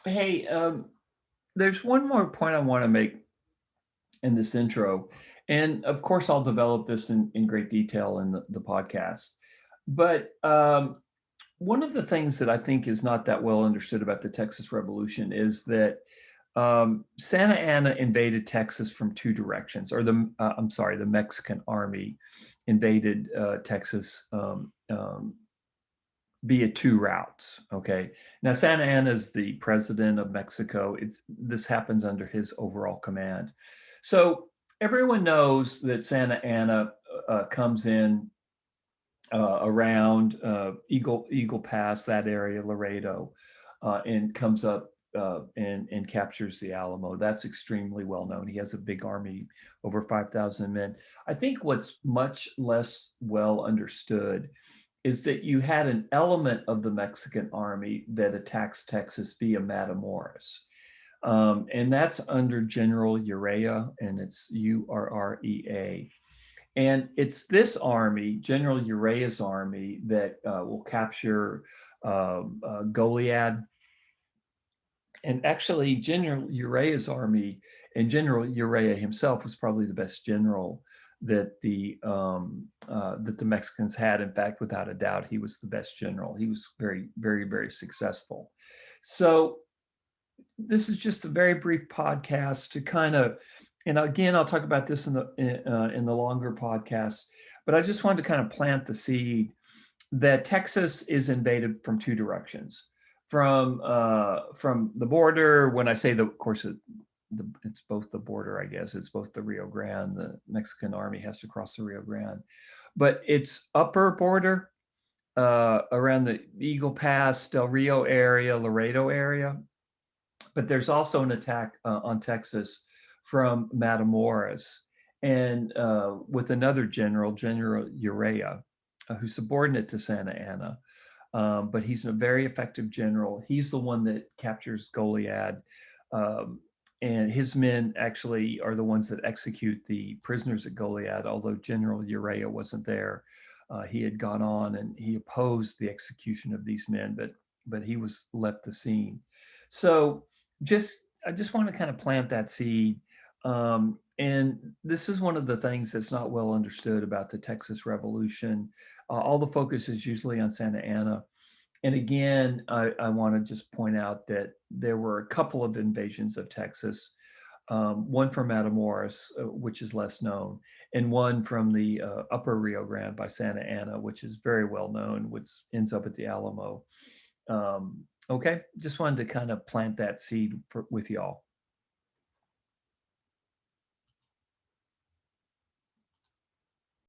Hey, there's one more point I want to make in this intro. And of course, I'll develop this in great detail in the podcast. But one of the things that I think is not that well understood about the Texas Revolution is that Santa Anna invaded Texas from two directions, or I'm sorry, the Mexican army invaded Texas via two routes. Okay. Now, Santa Anna is the president of Mexico. This happens under his overall command. So everyone knows that Santa Anna comes in around Eagle Pass, that area, Laredo, and comes up and captures the Alamo. That's extremely well known. He has a big army, over 5,000 men. I think what's much less well understood is that you had an element of the Mexican army that attacks Texas via Matamoros. And that's under General Urrea, and it's Urrea. And it's this army, General Urrea's army, that will capture Goliad. And actually, General Urrea's army and General Urrea himself was probably the best general that the Mexicans had. In fact, without a doubt, he was the best general. He was very, very, very successful. So this is just a very brief podcast to kind of, and again, I'll talk about this in the longer podcast. But I just wanted to kind of plant the seed that Texas is invaded from two directions. From the border. When I say of course, it's both the border, I guess. It's both the Rio Grande. The Mexican army has to cross the Rio Grande, but it's upper border around the Eagle Pass, Del Rio area, Laredo area. But there's also an attack on Texas from Matamoros, and with another general, General Urrea, who's subordinate to Santa Anna. But he's a very effective general. He's the one that captures Goliad. Um, and his men actually are the ones that execute the prisoners at Goliad, although General Urrea wasn't there. He had gone on and he opposed the execution of these men, but he was left the scene. So I just want to kind of plant that seed. And this is one of the things that's not well understood about the Texas Revolution. All the focus is usually on Santa Anna. And again, I want to just point out that there were a couple of invasions of Texas, one from Matamoros, which is less known, and one from the upper Rio Grande by Santa Anna, which is very well known, which ends up at the Alamo. Okay, just wanted to kind of plant that seed with y'all.